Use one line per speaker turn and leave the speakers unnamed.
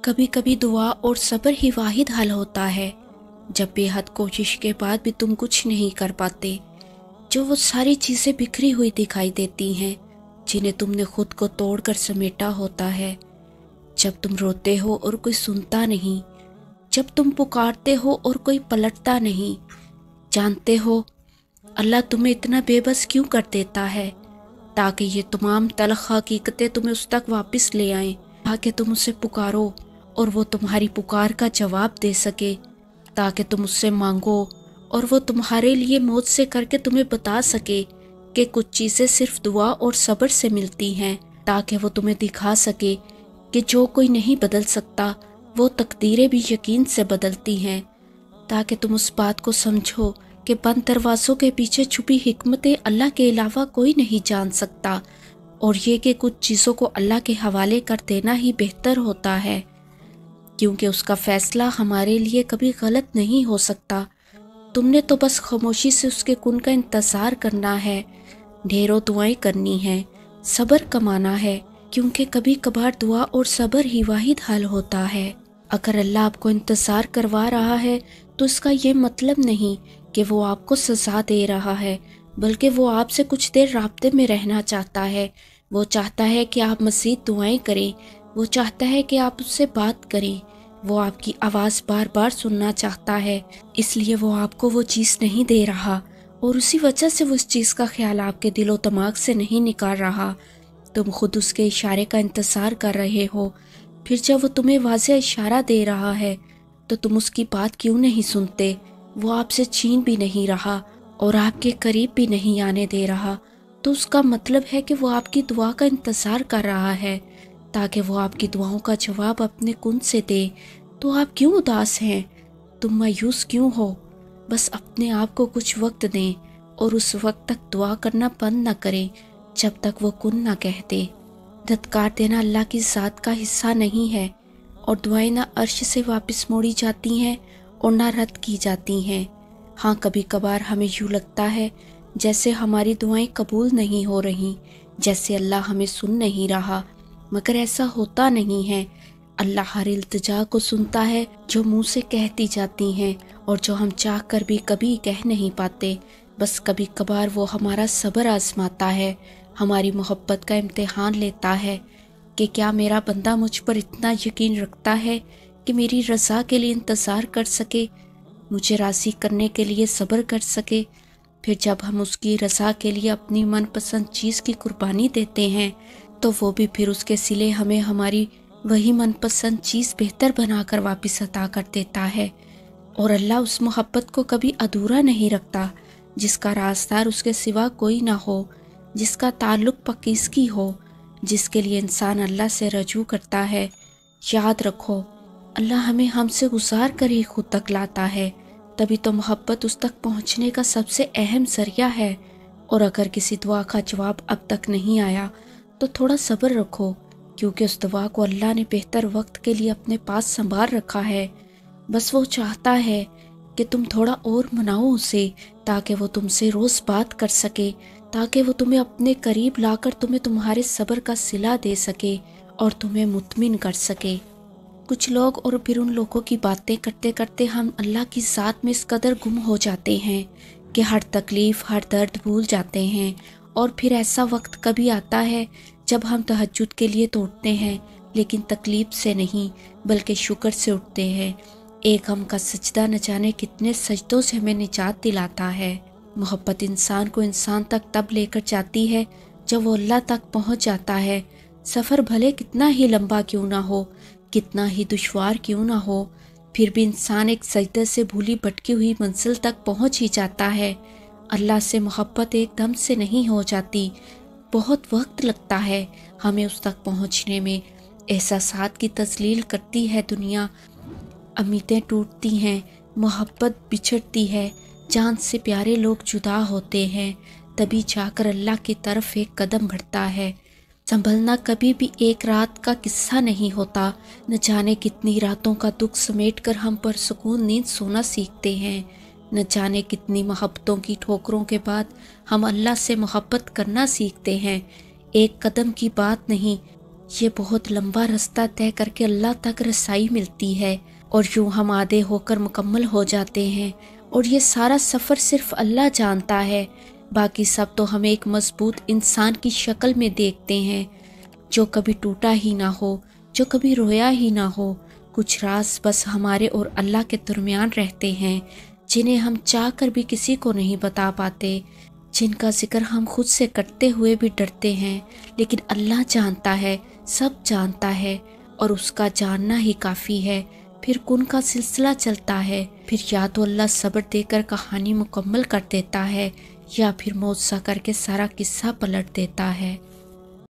کبھی کبھی دعا اور صبر ہی واحد حل ہوتا ہے جب بے حد کوشش کے بعد بھی تم کچھ نہیں کر پاتے، جو وہ ساری چیزیں بکھری ہوئی دکھائی دیتی ہیں جنہیں تم نے خود کو توڑ کر سمیٹا ہوتا ہے، جب تم روتے ہو اور کوئی سنتا نہیں، جب تم پکارتے ہو اور کوئی پلٹتا نہیں، جانتے ہو اللہ تمہیں اتنا بے بس کیوں کر دیتا ہے؟ تاکہ یہ تمام تلخ حقیقتیں تمہیں اس تک واپس لے آئیں، تاکہ تم اسے پکارو اور وہ تمہاری پکار کا جواب دے سکے، تاکہ تم اس سے مانگو اور وہ تمہارے لیے موت سے کر کے تمہیں بتا سکے کہ کچھ چیزیں صرف دعا اور صبر سے ملتی ہیں، تاکہ وہ تمہیں دکھا سکے کہ جو کوئی نہیں بدل سکتا وہ تقدیریں بھی یقین سے بدلتی ہیں، تاکہ تم اس بات کو سمجھو کہ بند دروازوں کے پیچھے چھپی حکمتیں اللہ کے علاوہ کوئی نہیں جان سکتا، اور یہ کہ کچھ چیزوں کو اللہ کے حوالے کر دینا ہی بہتر ہوتا ہے، کیونکہ اس کا فیصلہ ہمارے لیے کبھی غلط نہیں ہو سکتا۔ تم نے تو بس خاموشی سے اس کے کن کا انتظار کرنا ہے، ڈھیروں دعائیں کرنی ہیں، صبر کمانا ہے، کیونکہ کبھی کبھار دعا اور صبر ہی واحد حل ہوتا ہے۔ اگر اللہ آپ کو انتظار کروا رہا ہے تو اس کا یہ مطلب نہیں کہ وہ آپ کو سزا دے رہا ہے، بلکہ وہ آپ سے کچھ دیر رابطے میں رہنا چاہتا ہے۔ وہ چاہتا ہے کہ آپ مزید دعائیں کریں، وہ چاہتا ہے کہ آپ اس سے بات کریں، وہ آپ کی آواز بار بار سننا چاہتا ہے، اس لیے وہ آپ کو وہ چیز نہیں دے رہا، اور اسی وجہ سے وہ اس چیز کا خیال آپ کے دل و دماغ سے نہیں نکال رہا۔ تم خود اس کے اشارے کا انتظار کر رہے ہو، پھر جب وہ تمہیں واضح اشارہ دے رہا ہے تو تم اس کی بات کیوں نہیں سنتے؟ وہ آپ سے چھین بھی نہیں رہا اور آپ کے قریب بھی نہیں آنے دے رہا، تو اس کا مطلب ہے کہ وہ آپ کی دعا کا انتظار کر رہا ہے تاکہ وہ آپ کی دعاؤں کا جواب اپنے کن سے دے۔ تو آپ کیوں اداس ہیں؟ تم مایوس کیوں ہو؟ بس اپنے آپ کو کچھ وقت دیں اور اس وقت تک دعا کرنا بند نہ کریں جب تک وہ کن نہ کہہ دے۔ دھتکار دینا اللہ کی ذات کا حصہ نہیں ہے، اور دعائیں نہ عرش سے واپس موڑی جاتی ہیں اور نہ رد کی جاتی ہیں۔ ہاں کبھی کبھار ہمیں یوں لگتا ہے جیسے ہماری دعائیں قبول نہیں ہو رہی، جیسے اللہ ہمیں سن نہیں رہا، مگر ایسا ہوتا نہیں ہے۔ اللہ ہر التجا کو سنتا ہے جو منہ سے کہتی جاتی ہیں اور جو ہم چاہ کر بھی کبھی کہہ نہیں پاتے۔ بس کبھی کبھار وہ ہمارا صبر آزماتا ہے، ہماری محبت کا امتحان لیتا ہے کہ کیا میرا بندہ مجھ پر اتنا یقین رکھتا ہے کہ میری رضا کے لیے انتظار کر سکے، مجھے راضی کرنے کے لیے صبر کر سکے۔ پھر جب ہم اس کی رضا کے لیے اپنی من پسند چیز کی قربانی دیتے ہیں تو وہ بھی پھر اس کے صلے ہمیں ہماری وہی من پسند چیز بہتر بنا کر واپس عطا کر دیتا ہے۔ اور اللہ اس محبت کو کبھی ادھورا نہیں رکھتا جس کا رازدار اس کے سوا کوئی نہ ہو، جس کا تعلق پاکیزگی ہو، جس کے لیے انسان اللہ سے رجوع کرتا ہے۔ یاد رکھو اللہ ہمیں ہم سے گزار کر ہی خود تک لاتا ہے، تبھی تو محبت اس تک پہنچنے کا سب سے اہم ذریعہ ہے۔ اور اگر کسی دعا کا جواب اب تک نہیں آیا تو تھوڑا صبر رکھو، کیونکہ اس دعا کو اللہ نے بہتر وقت کے لیے اپنے پاس سنبھال رکھا ہے۔ بس وہ چاہتا ہے کہ تم تھوڑا اور مناؤ اسے، تاکہ وہ تم سے روز بات کر سکے، تاکہ وہ تمہیں اپنے قریب لا کر تمہیں تمہارے صبر کا صلہ دے سکے اور تمہیں مطمئن کر سکے۔ کچھ لوگ اور پھر ان لوگوں کی باتیں کرتے کرتے ہم اللہ کی ذات میں اس قدر گم ہو جاتے ہیں کہ ہر تکلیف ہر درد بھول جاتے ہیں، اور پھر ایسا وقت کبھی آتا ہے جب ہم تہجد کے لیے تو اٹھتے ہیں لیکن تکلیف سے نہیں بلکہ شکر سے اٹھتے ہیں۔ ایک غم کا سجدہ نہ جانے کتنے سجدوں سے ہمیں نجات دلاتا ہے۔ محبت انسان کو انسان تک تب لے کر جاتی ہے جب وہ اللہ تک پہنچ جاتا ہے، سفر بھلے کتنا ہی لمبا کیوں نہ ہو، کتنا ہی دشوار کیوں نہ ہو، پھر بھی انسان ایک سجدے سے بھولی بھٹکی ہوئی منزل تک پہنچ ہی جاتا ہے۔ اللہ سے محبت ایک دم سے نہیں ہو جاتی، بہت وقت لگتا ہے ہمیں اس تک پہنچنے میں۔ احساسات کی تذلیل کرتی ہے دنیا، امیدیں ٹوٹتی ہیں، محبت بچھڑتی ہے، جان سے پیارے لوگ جدا ہوتے ہیں، تبھی جا کر اللہ کی طرف ایک قدم بڑھتا ہے۔ سنبھلنا کبھی بھی ایک رات کا قصہ نہیں ہوتا، نہ جانے کتنی راتوں کا دکھ سمیٹ کر ہم پر سکون نیند سونا سیکھتے ہیں، نہ جانے کتنی محبتوں کی ٹھوکروں کے بعد ہم اللہ سے محبت کرنا سیکھتے ہیں۔ ایک قدم کی بات نہیں یہ بہت لمبا راستہ طے کر کے اللہ تک رسائی ملتی ہے، اور یوں ہم آدھے ہو کر مکمل ہو جاتے ہیں، اور یہ سارا سفر صرف اللہ جانتا ہے۔ باقی سب تو ہم ایک مضبوط انسان کی شکل میں دیکھتے ہیں، جو کبھی ٹوٹا ہی نہ ہو، جو کبھی رویا ہی نہ ہو۔ کچھ راز بس ہمارے اور اللہ کے درمیان رہتے ہیں، جنہیں ہم چاہ کر بھی کسی کو نہیں بتا پاتے، جن کا ذکر ہم خود سے کرتے ہوئے بھی ڈرتے ہیں، لیکن اللہ جانتا ہے، سب جانتا ہے، اور اس کا جاننا ہی کافی ہے۔ پھر کن کا سلسلہ چلتا ہے، پھر یا تو اللہ صبر دے کر کہانی مکمل کر دیتا ہے، یا پھر معجزہ کر کے سارا قصہ پلٹ دیتا ہے۔